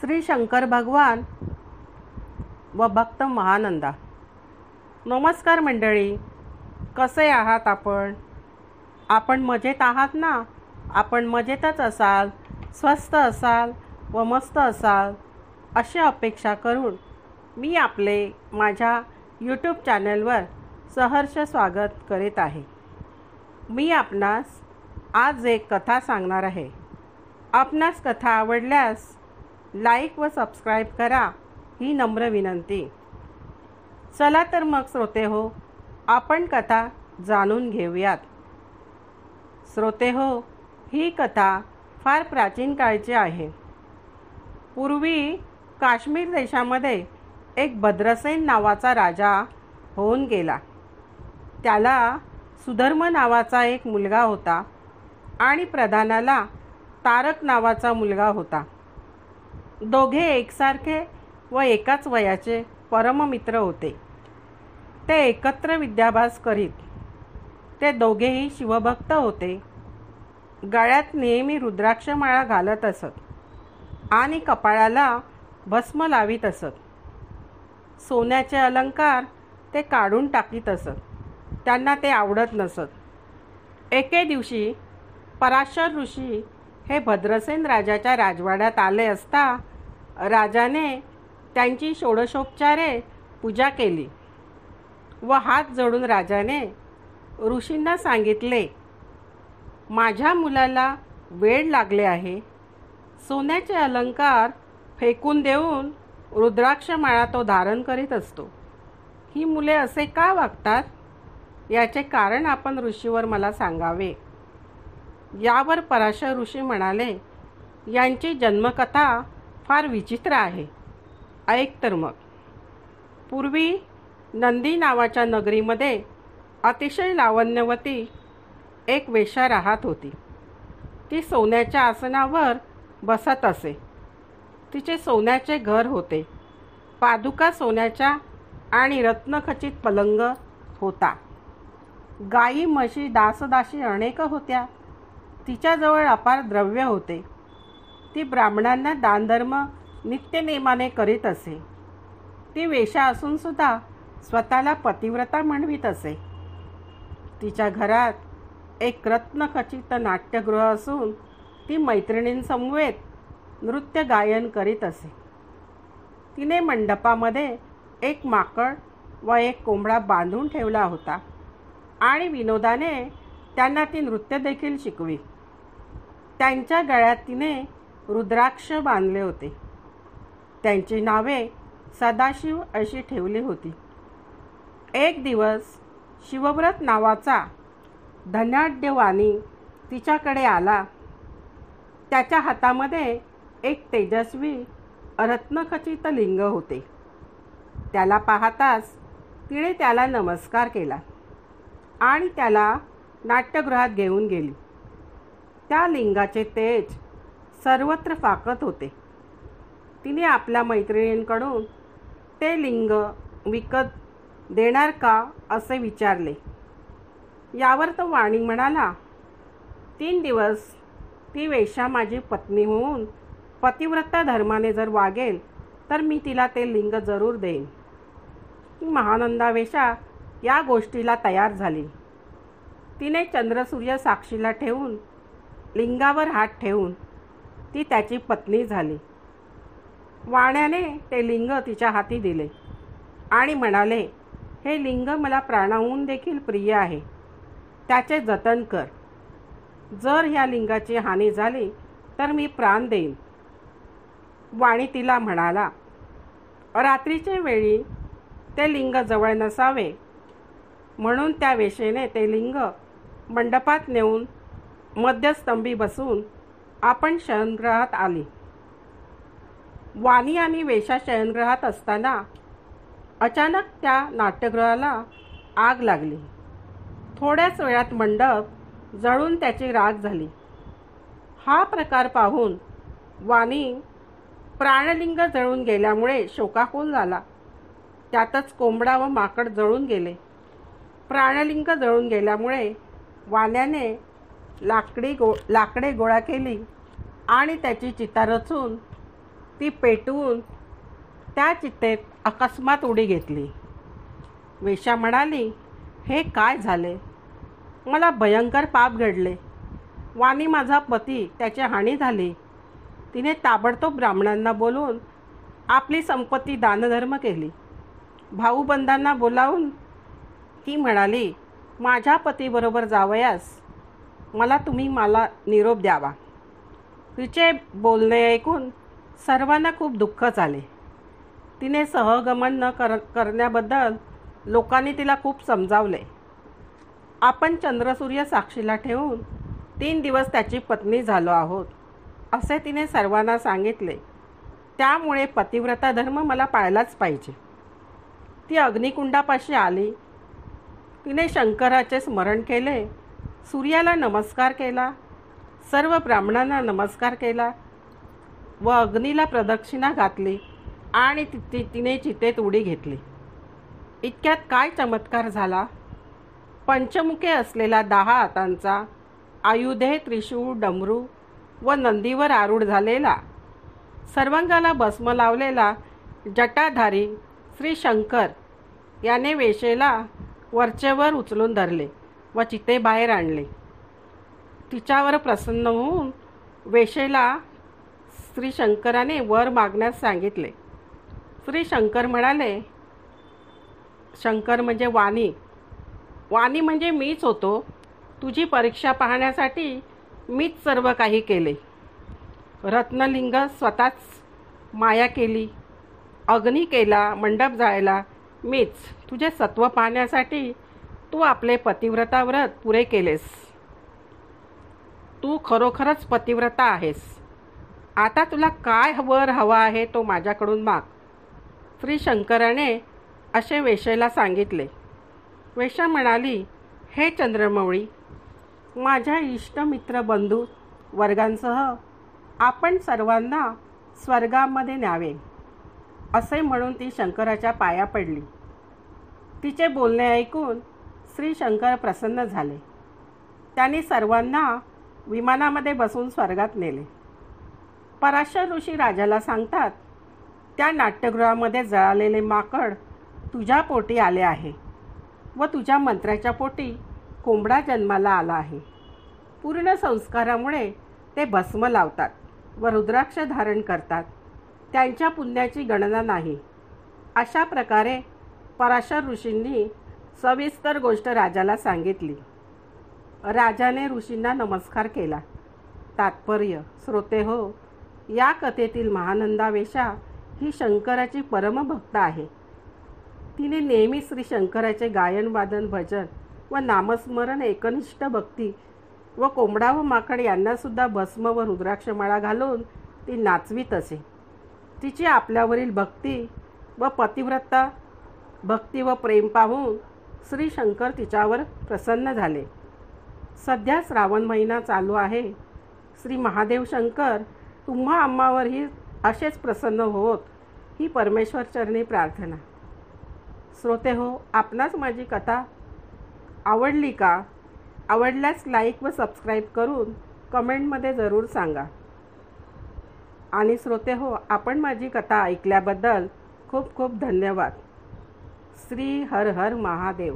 श्री शंकर भगवान व भक्त महानंदा. नमस्कार मंडळी, कसे आहात आपण मजेत आहात ना? आपण मजेतच असाल, स्वस्थ असाल व मस्त असाल अशी अपेक्षा करून मी आपले माझ्या यूट्यूब चॅनलवर सहर्ष स्वागत करीत आहे. मी आपणास आज एक कथा सांगणार आहे. आपणास कथा आवडल्यास लाईक व सबस्क्राईब करा ही नम्र विनंती. चला तर मग श्रोते हो, आपण कथा जाणून घेऊयात. श्रोते हो, ही कथा फार प्राचीन काळची आहे. पूर्वी काश्मीर देशामध्ये एक भद्रसेन नावाचा राजा होऊन गेला. त्याला सुधर्म नावाचा एक मुलगा होता आणि प्रधानाला तारक नावाचा मुलगा होता. दोघे एकसारखे व एकाच वयाचे परममित्र होते. ते एकत्र विद्याभ्यास करीत. ते दोघेही शिवभक्त होते. गळ्यात नेहमी रुद्राक्षमाळा घालत असत आणि कपाळाला भस्म लावीत असत. सोन्याचे अलंकार ते काढून टाकीत असत. त्यांना ते आवडत नसत. एके दिवशी पराशर ऋषी हे भद्रसेन राजाच्या राजवाड्यात आले असता राजाने त्यांची षोडशोपचारे पूजा केली व हात जोडून राजाने ऋषींना सांगितले, माझ्या मुलाला वेड लागले आहे. सोन्याचे अलंकार फेकून देऊन रुद्राक्षमाळा तो धारण करीत असतो. ही मुले असे का वागतात? याचे कारण आपण ऋषीवर मला सांगावे. यावर पराशर ऋषी म्हणाले, यांची जन्मकथा फार विचित्र आहे. ऐक तर मग. पूर्वी नंदी नावाच्या नगरीमध्ये अतिशय लावण्यवती एक वेश्या राहत होती. ती सोन्याच्या आसनावर बसत असे. तिचे सोन्याचे घर होते. पादुका सोन्याच्या आणि रत्नखचित पलंग होता. गायी म्हशी दासदासी अनेक होत्या. तिच्याजवळ अपार द्रव्य होते. ती ब्राह्मणांना दानधर्म नित्यनेमाने करीत असे. ती वेश्या असून सुद्धा स्वतःला पतिव्रता म्हणवीत असे. तिच्या घरात एक रत्नखचित नाट्यगृह असून ती मैत्रिणींसमवेत नृत्य गायन करीत असे. तिने मंडपामध्ये एक माकड व एक कोंबडा बांधून ठेवला होता आणि विनोदाने त्यांना ती नृत्य देखील शिकवी. त्यांच्या गळ्यात तिने रुद्राक्ष बांधले होते. त्यांची नावे सदाशिव अशी ठेवली होती. एक दिवस शिवव्रत नावाचा धनाढ्य वाणी तिच्याकडे आला. त्याच्या हातामध्ये एक तेजस्वी रत्नखचित लिंग होते. त्याला पाहताच तिने त्याला नमस्कार केला आणि त्याला नाट्यगृहात घेऊन गेली. त्या लिंगाचे तेज सर्वत्र फाकत होते. तिने आपल्या मैत्रिणींकडून ते लिंग विकत देणार का असे विचारले. यावर तो वाणी म्हणाला, 3 दिवस ती वेश्या माझी पत्नी होऊन पतिव्रता धर्माने जर वागेल तर मी तिला ते लिंग जरूर देईन. ती महानंदा वेश्या या गोष्टीला तयार झाली. तिने चंद्रसूर्य साक्षीला ठेवून लिंगावर हात ठेवून ती त्याची पत्नी झाली. वाण्याने ते लिंग तिच्या हाती दिले आणि म्हणाले, हे लिंग मला प्राणाहून देखील प्रिय आहे. त्याचे जतन कर. जर ह्या लिंगाची हानी झाली तर मी प्राण देईन. वाणी तिला म्हणाला, रात्रीच्या वेळी ते लिंग जवळ नसावे म्हणून त्या वेश्येने ते लिंग मंडपात नेऊन मध्यस्तंभी बसून आपण शयनगृहात आली. वाणी आणि वेश्या शयनगृहात असताना अचानक त्या नाट्यगृहाला आग लागली. थोड्याच वेळात मंडप जळून त्याची राख झाली. हा प्रकार पाहून वाणी प्राणलिंग जळून गेल्यामुळे शोकाकुल झाला. त्यातच कोंबडा व माकड जळून गेले. प्राणलिंग जळून गेल्यामुळे वाण्याने लाकडे गोळा केली आणि त्याची चिता रचून ती पेटवून त्या चितेत अकस्मात उडी घेतली. वेश्या म्हणाली, हे काय झाले? मला भयंकर पाप घडले. वाणी माझा पती, त्याची हानी झाली. तिने ताबडतोब ब्राह्मणांना बोलवून आपली संपत्ती दानधर्म केली. भाऊबंधांना बोलावून ती म्हणाली, माझ्या पतीबरोबर जावयास तुम्ही मला निरोप द्यावा. तिचे बोलणे ऐकून सर्वांना खूप दुःख झाले. तिने सहगमन न करण्याबद्दल लोकांनी तिला खूप समजावले. आपण चंद्रसूर्य साक्षीला ठेवून 3 दिवस त्याची पत्नी झालो आहोत, असे तिने सर्वांना सांगितले. त्यामुळे पतिव्रता धर्म मला पाळलाच पाहिजे. ती अग्निकुंडापाशी आली. तिने शंकराचे स्मरण केले, सूर्याला नमस्कार केला, सर्व ब्राह्मणांना नमस्कार केला व अग्नीला प्रदक्षिणा घातली आणि तिने चितेत उडी घेतली. इतक्यात काय चमत्कार झाला! पंचमुखे असलेला 10 हातांचा, आयुधे, त्रिशूळ, डमरू व नंदीवर आरूढ झालेला, सर्वांगाला भस्म लावलेला जटाधारी श्री शंकर याने वेशेला वरचेवर उचलून धरले व चितेबाहेर आणले. तिच्यावर प्रसन्न होऊन वेशेला श्री शंकराने वर मागण्यास सांगितले. श्री शंकर म्हणाले, शंकर म्हणजे वाणी म्हणजे मीच होतो. तुझी परीक्षा पाहण्यासाठी मीच सर्व काही केले. रत्नलिंग स्वतःच माया केली, अग्नी केला, मंडप जाळला मीच. तुझे सत्व पाहण्यासाठी तू आपले पतिव्रता व्रत पुरे केलेस. तू खरोखरच पतिव्रता आहेस. आता तुला काय हवा आहे तो माझ्याकडून माग. श्री शंकराने असे वेशेला सांगितले. वेश्या म्हणाली, हे चंद्रमौळी, माझ्या इष्टमित्र बंधू वर्गांसह आपण सर्वांना स्वर्गामध्ये न्यावे, असे म्हणून ती शंकराच्या पाया पडली. तिचे बोलणे ऐकून श्री शंकर प्रसन्न झाले. त्यांनी सर्वांना विमानामध्ये बसून स्वर्गात नेले. पराशर ऋषी राजाला सांगतात, त्या नाट्यगृहामध्ये जळालेले माकड तुझ्या पोटी आले आहे व तुझ्या मंत्र्याच्या पोटी कोंबडा जन्माला आला आहे. पूर्ण संस्कारामुळे ते भस्म लावतात व रुद्राक्ष धारण करतात. त्यांच्या पुण्याची गणना नाही. अशा प्रकारे पराशर ऋषींनी सविस्तर गोष्ट राजाला सांगितली. राजाने ऋषींना नमस्कार केला. तात्पर्य, श्रोते हो, या कथेतील महानंदा वेशा ही शंकराची परमभक्त आहे. तिने नेहमी श्री शंकराचे गायन, वादन, भजन व नामस्मरण, एकनिष्ठ भक्ती व कोंबडा व माकड यांनासुद्धा भस्म व रुद्राक्षमाळा घालून ती नाचवीत असे. तिची आपल्यावरील भक्ती व पतिव्रता भक्ती व प्रेम पाहून श्री शंकर तिच्यावर प्रसन्न झाले. सध्या श्रावण महिना चालू आहे. श्री महादेव शंकर तुम्हा आम्हावरही असेच प्रसन्न होत, ही परमेश्वर चरणी प्रार्थना. श्रोते हो, आपणास माझी कथा आवडली का? आवडल्यास लाईक व सबस्क्राईब करून कमेंटमध्ये जरूर सांगा. आणि श्रोते हो, आपण माझी कथा ऐकल्याबद्दल खूप खूप धन्यवाद. श्री हर हर महादेव.